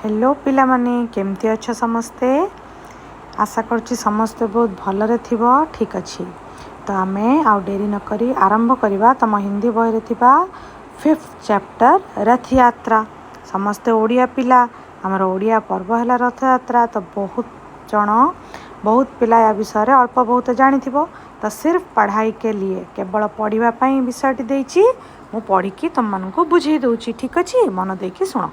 Hello पिला माने केमती अच्छा समस्ते आशा करुच्ची समस्ते बहुत भलरे थिबो ठीक अच्छी। तो आमे आउ डेरी न करी आरंभ करिबा तम हिंदी बही रे थिबा 5th चैप्टर रथ यात्रा। समस्ते ओडिया पिला हमर ओडिया पर्व हैला रथ यात्रा। तो बहुत पिला या विषय रे अल्प बहुत जानी थिबो। तो सिर्फ पढ़ाई के लिए केवल पढ़िबा पई विषयटी देइची मु पढ़ी की तुम मन को बुझे दउची ठीक अच्छी मन देकी सुनो।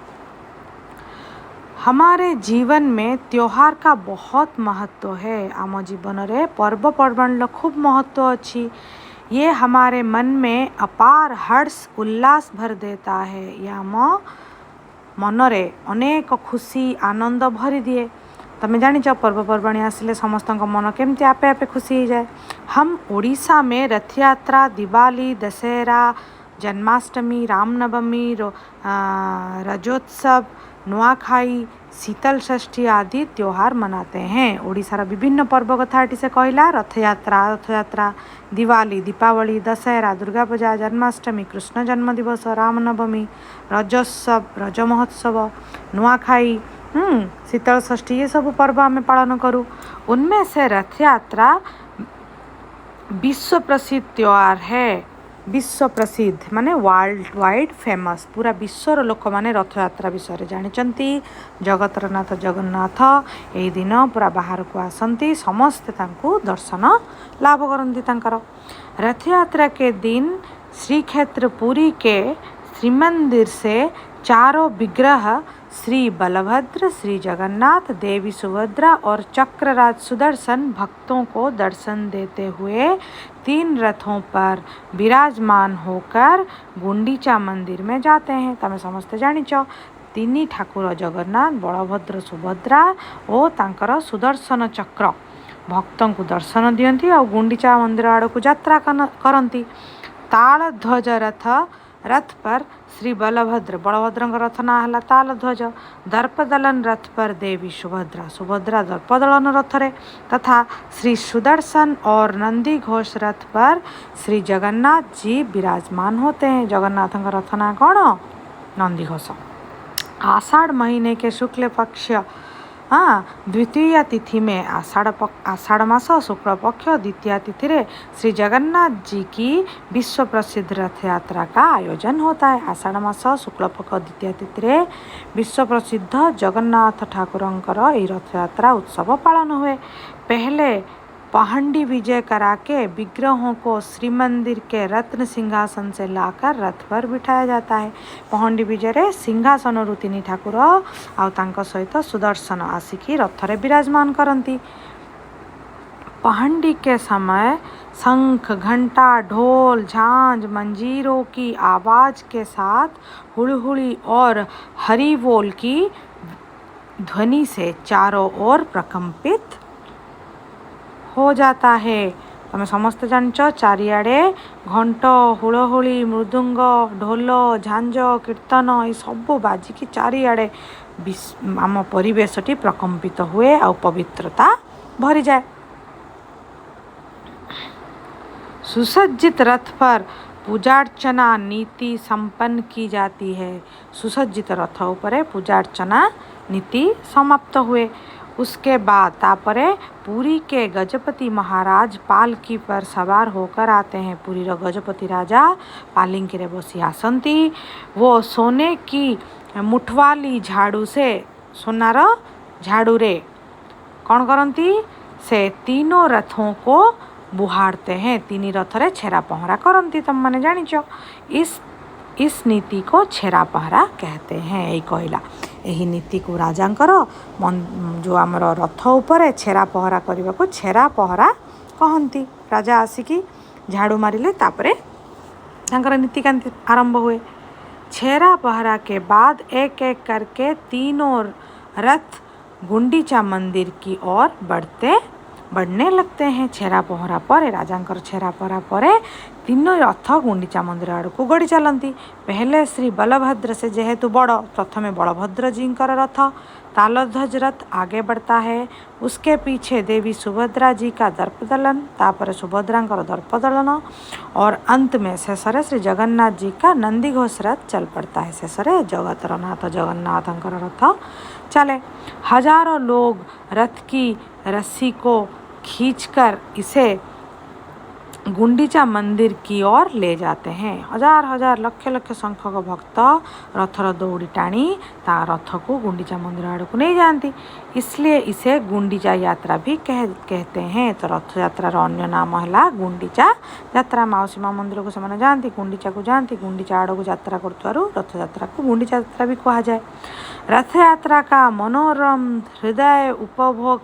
हमारे जीवन में त्योहार का बहुत महत्व है। आम जीवन रे पर्व पर्वण खूब महत्व अच्छी। ये हमारे मन में अपार हर्ष उल्लास भर देता है। ये आम मनरे अनेक खुशी आनंद भरी दिए। तमें जानिच पर्वपर्वाणी आसिले समस्त मन केमती आपे आपे खुशी हो जाए। हम ओडिशा में रथ यात्रा, दिवाली, दशहरा, जन्माष्टमी, रामनवमी, रजोत्सव, नुआखाई, शीतल षष्ठी आदि त्योहार मनाते हैं। ओडिशार विभिन्न पर्व कथा से कहला रथ यात्रा, दिवाली, दीपावली, दशहरा, दुर्गा पूजा, जन्माष्टमी, कृष्ण जन्म दिवस, रामनवमी, रजोत्सव, रज महोत्सव, नुआखाई, शीतल षष्ठी, ये सब पर्व हमें पालन करूँ। उनमें से रथ यात्रा विश्व प्रसिद्ध त्योहार है। विश्व प्रसिद्ध माने वर्ल्ड वाइड फेमस। पूरा विश्वर लोक माने रथ यात्रा विषय जानिचंती। जगतर नाथ जगन्नाथ यही दिन पूरा बाहर को आसंती, समस्ते तांको दर्शन लाभ करती। तांकर रथ यात्रा के दिन श्री क्षेत्र पुरी के श्री मंदिर से चारों विग्रह श्री बलभद्र, श्री जगन्नाथ, देवी सुभद्रा और चक्रराज सुदर्शन भक्तों को दर्शन देते हुए 3 रथों पर विराजमान होकर गुंडीचा मंदिर में जाते हैं। तमें समस्ते जानिच 3 ठाकुर जगन्नाथ, बलभद्र, सुभद्रा और तांकर सुदर्शन चक्र भक्तों को दर्शन दियंती और गुंडीचा मंदिर आड़ को यात्रा करती। ताल ध्वज रथ पर श्री बलभद्र रथ ना है ताल ध्वज। दर्पदलन रथ पर देवी सुभद्रा दर्पदलन रथ रे तथा श्री सुदर्शन और नंदी घोष रथ पर श्री जगन्नाथ जी विराजमान होते हैं। जगन्नाथ का रथ ना कौन? नंदी घोष। आषाढ़ महीने के शुक्ल पक्ष द्वितीय तिथि में आषाढ़ मास शुक्ल पक्ष द्वितीय तिथि रे श्री जगन्नाथ जी की विश्व प्रसिद्ध रथ यात्रा का आयोजन होता है। आषाढ़ मास शुक्ल पक्ष द्वितीय तिथि रे विश्व प्रसिद्ध जगन्नाथ ठाकुरंकर यह रथ यात्रा उत्सव पालन हुए। पहले पहंडी विजय करा के विग्रहों को श्री मंदिर के रत्न सिंहासन से लाकर रथ पर बिठाया जाता है। पहंडी विजय रे सिंहासन रु 3 ठाकुर आउ तांको सहित सुदर्शन आसिकी रथ रे विराजमान करती। पहंडी के समय शंख, घंटा, ढोल, झांझ, मंजीरों की आवाज के साथ हुड़हुड़ी और हरिबोल की ध्वनि से चारों ओर प्रकंपित हो जाता है। तमें समस्त जानच चारियाड़े घंट, हुड़हुड़ी, मृदुंग, ढोल, झांझ, कीर्तन ये सब बाजिकी चारियाड़े आम परिवेशटी प्रकंपित हुए और पवित्रता भरी जाए। सुसज्जित रथ पर पूजार्चना नीति संपन्न की जाती है। सुसज्जित रथ उपरे पूजार्चना नीति समाप्त हुए। उसके बाद तापरे पुरी के गजपति महाराज पालकी पर सवार होकर आते हैं। पुरी रो गजपति राजा पालिंकी रे बसी आसंती। वो सोने की मुठवाली झाड़ू से सोनार झाड़ू रे कौन करती से 3 रथों को बुहारते हैं। 3 रथ रे छेरा पहरा करती। तुम माने जानिच इस नीति को छेरा पहरा कहते हैं। यही कहला यही नीति को राजांकर जो आमर रथ उपरे छेरा पहरा करने को छेरा पहरा कहती। राजा आसिकी झाड़ू मारिले तापरे तांकर नीतिकांति आरंभ हुए। छेरा पहरा के बाद एक एक करके 3 रथ गुंडीचा मंदिर की ओर बढ़ने लगते हैं। छेरा पहरा पर राजांकर छेरा पहरा पर तीन रथ गुंडीचा मंदिर आड़ को गड़ी चलती। पहले श्री बलभद्र से जेहेतु बड़ प्रथमे बलभद्र जी का रथ तालध्वज रथ आगे बढ़ता है। उसके पीछे देवी सुभद्रा जी का दर्पदलन, तापर सुभद्रा दर्पदलन और अंत में शेषरे श्री जगन्नाथ जी का नंदीघोष रथ चल पड़ता है। शेषरे जगतर नाथ जगन्नाथ रथ चले। हजारों लोग रथ की रस्सी को खींचकर इसे गुंडीचा मंदिर की ओर ले जाते हैं। हजार हजार लक्ष लक्ष संख्यक भक्त रथर दौड़ी टाणी ता रथ को गुंडीचा मंदिर आड़ को नहीं जाती, इसलिए इसे गुंडीचा यात्रा भी कहते हैं। तो रथ यात्रा अन्य नाम है गुंडीचा यात्रा। मौसी माँ मंदिर को से जाती, गुंडीचा को जाती, गुंडीचा आड़ को यात्रा कर रथ यात्रा को गुंडीचा यात्रा भी कहा जाए। रथ यात्रा का मनोरम हृदय उपभोग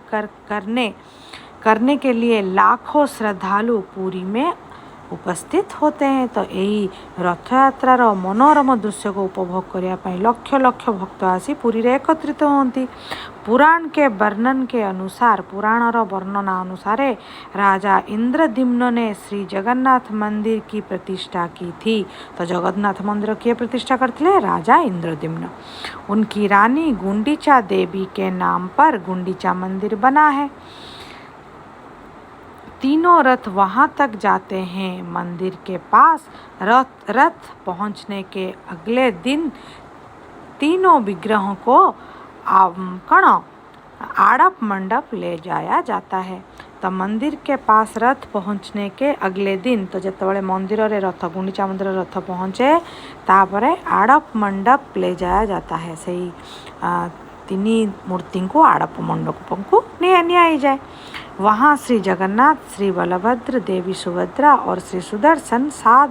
करने के लिए लाखों श्रद्धालु पुरी में उपस्थित होते हैं। तो यही रथ यात्रार मनोरम दृश्य को उपभोग करने लक्ष लक्ष भक्त आसी पुरी रे एकत्रित होती। पुराण के वर्णन के अनुसार पुराणर वर्णना अनुसार राजा इंद्रद्युम्न ने श्री जगन्नाथ मंदिर की प्रतिष्ठा की थी। तो जगन्नाथ मंदिर की प्रतिष्ठा करते राजा इंद्रद्युम्न। उनकी रानी गुंडीचा देवी के नाम पर गुंडीचा मंदिर बना है। तीनों रथ वहां तक जाते हैं। मंदिर के पास रथ पहुंचने के अगले दिन तीनों विग्रहों को आड़प मंडप ले जाया जाता है। तो मंदिर के पास रथ पहुंचने के अगले दिन तो जिते मंदिर रे रथ गुंडीचा मंदिर रथ पहुँचे तापरे आड़प मंडप ले जाया जाता है। सही तीन मूर्ति को आड़प मंडप को निया जाए। वहाँ श्री जगन्नाथ, श्री बलभद्र, देवी सुभद्रा और श्री सुदर्शन 7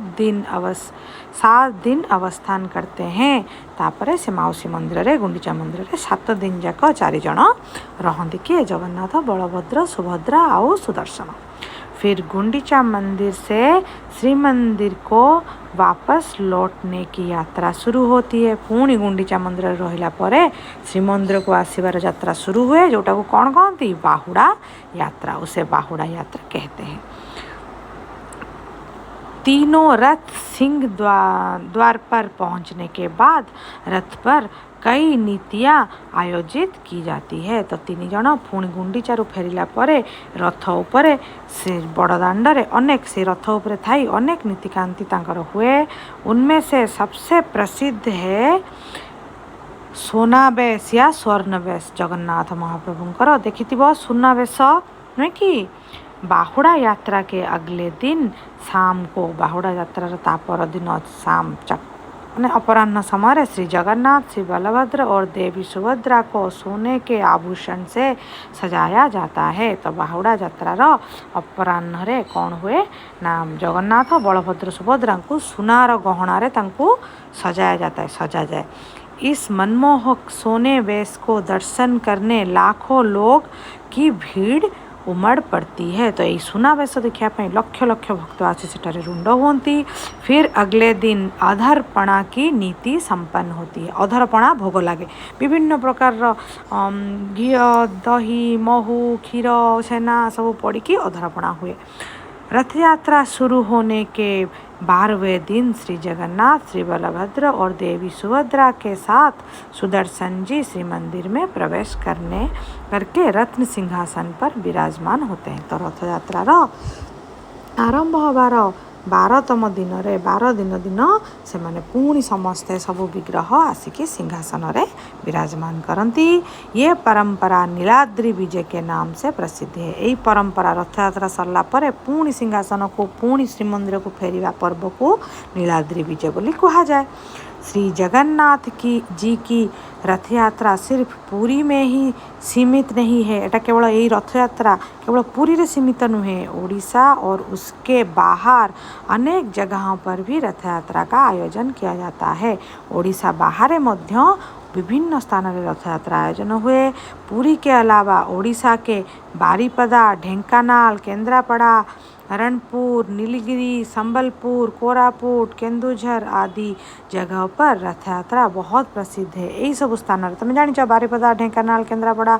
दिन अवस्थान करते हैं। तापरे से मौसी मंदिर रे गुंडीचा मंदिर रे 7 दिन जाक 4 जन रहंती किए जगन्नाथ, बलभद्र, सुभद्रा और सुदर्शन। फिर गुंडीचा मंदिर से श्री मंदिर को वापस लौटने की यात्रा शुरू होती है। पुणी गुंडीचा मंदिर रहिला परे श्रीमंदिर को आसबार यात्रा शुरू हुए, जोटा को कौन कहती बाहुड़ा यात्रा। उसे बाहुड़ा यात्रा कहते हैं। तीनों रथ सिंह द्वार पर पहुंचने के बाद रथ पर कई नीतियाँ आयोजित की जाती है। तो 3 जन पुणी गुंडीचारू फेरिला परे रथ उपरे से बड़दाण्डरे अनेक से रथ उपरे थाई अनेक नीतिकांति तांकर हुए। उनमें से सबसे प्रसिद्ध है सोनावेश या स्वर्णवेश जगन्नाथ महाप्रभुंकर। देखिथिबो सुनावेश नुहे कि बाहुड़ा यात्रा के अगले दिन शाम को बाहुड़ा यात्रा तापर दिन शाम मैंने अपराह्न समय श्री जगन्नाथ, श्री बलभद्र और देवी सुभद्रा को सोने के आभूषण से सजाया जाता है। तो बाहुड़ा यात्रार अपराह्न रे कौन हुए ना जगन्नाथ, बलभद्र, सुभद्रा को सुनार गहणारे तांको सजाया जाता है, सजा जाए। इस मनमोहक सोने वेश को दर्शन करने लाखों लोग की भीड़ उमड़ पड़ती है। तो यही सुनावेश देखापी लक्ष लक्ष भक्त आसी सेठारे रुंड हुंती। फिर अगले दिन अधरपणा की नीति संपन्न होती है। अधरपणा भोग लगे विभिन्न प्रकार घी, दही, महू, क्षीर, छेना सब पड़ी की अधरपणा हुए। रथ यात्रा शुरू होने के 12वें दिन श्री जगन्नाथ, श्री बलभद्र और देवी सुभद्रा के साथ सुदर्शन जी श्री मंदिर में प्रवेश करके रत्न सिंहासन पर विराजमान होते हैं। तो रथ यात्रार आरंभ हबार 12तम दिन रे 12 दिन से माने पुणी समस्ते सबु विग्रह आसिकी सिंहासन रे विराजमान करती। ये परंपरा नीलाद्री विजय के नाम से प्रसिद्ध है। यही परंपरा रथ यात्रा सरला परे पुणी सिंहासन को पुणी श्रीमंदिर को फेरिया पर्व को नीलाद्री विजय बोली कहा जाए। श्री जगन्नाथ जी की रथ यात्रा सिर्फ पुरी में ही सीमित नहीं है। एटा केवल यही रथ यात्रा केवल पुरी रे सीमित नुहे, ओडिशा और उसके बाहर अनेक जगहों पर भी रथ यात्रा का आयोजन किया जाता है। ओडिशा बाहर मध्य विभिन्न स्थान में रथ यात्रा आयोजन हुए। पुरी के अलावा ओडिशा के बारीपदा, ढेंकानाल, केन्द्रापड़ा, रणपुर, नीलगिरी, संबलपुर, कोरापुट, केन्दुझर आदि जगह पर रथ यात्रा बहुत प्रसिद्ध है। यही सब स्थान तुम जानिच बारिपदा, ढेंकानाल, केन्द्रापड़ा,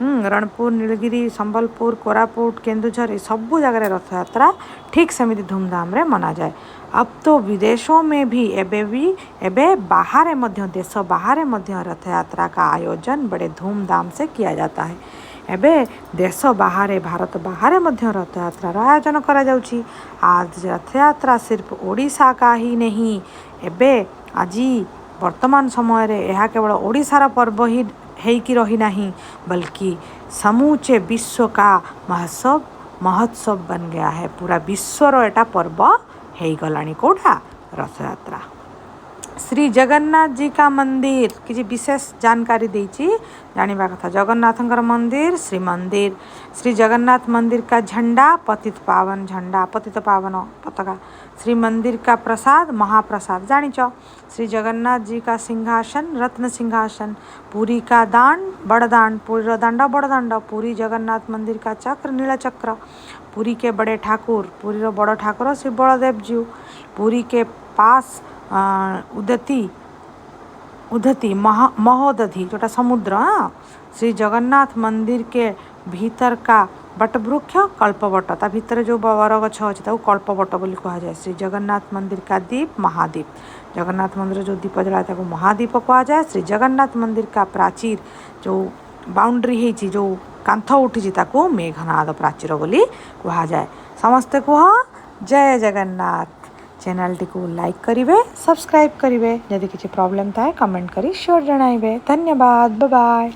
रणपुर, नीलगिरी, संबलपुर, कोरापुट, केन्दुझर ये सब जगह रथ यात्रा ठीक सेमती धूमधाम रे मना जाए। अब तो विदेशों में भी एबे बाहर मध्य देश बाहर मध्य रथ यात्रा का आयोजन बड़े धूमधाम से किया जाता है। एबे देश बाहर भारत बाहर मध्य रथ यात्रार आयोजन करा जाउछि। आज रथ यात्रा सिर्फ ओडिशा का ही नहीं, एबे आजी वर्तमान समय रे यह केवल ओडिशार पर्व ही हेकी रही नहीं, बल्कि समूचे विश्व का महोत्सव बन गया है। पूरा विश्वर एटा पर्व है गलानी कोठा रथ यात्रा। श्री जगन्नाथ जी का मंदिर किसी विशेष जानकारी देची जानिबा कथा। जगन्नाथंकर मंदिर श्री मंदिर, श्री जगन्नाथ मंदिर का झंडा पतित पावन झंडा, पतित पावन पताका। श्री मंदिर का प्रसाद महाप्रसाद जानिच। श्री जगन्नाथ जी का सिंहासन रत्न सिंहासन, पुरी का दान बड़ दान, पुरी दांड बड़ दांड, पुरी जगन्नाथ मंदिर का चक्र नील चक्र, पुरी के बड़े ठाकुर, पुरी रो बड़ ठाकुर श्री बलदेव जी, पुरी के पास उदती महोदधि जोटा समुद्र। श्री जगन्नाथ मंदिर के भीतर का बटवृक्ष कल्पवट, ता भीतर जो बरगछ अच्छे कल्पवट बोली कहा जाए। श्री जगन्नाथ मंदिर का दीप महादीप, जगन्नाथ मंदिर जो दीप जलाए ताको महादीप कहा जाए। श्री जगन्नाथ मंदिर का प्राचीर जो बाउंड्री है जो कांथ उठी ताको मेघनाद प्राचीर बोली कहा जाए। समस्ते कह जय जगन्नाथ। चैनल टी को लाइक करिवे, सब्सक्राइब करिवे, यदि किसी प्रॉब्लम थाए कमेंट करी श्योर जणाइबे। धन्यवाद, बाय बाय।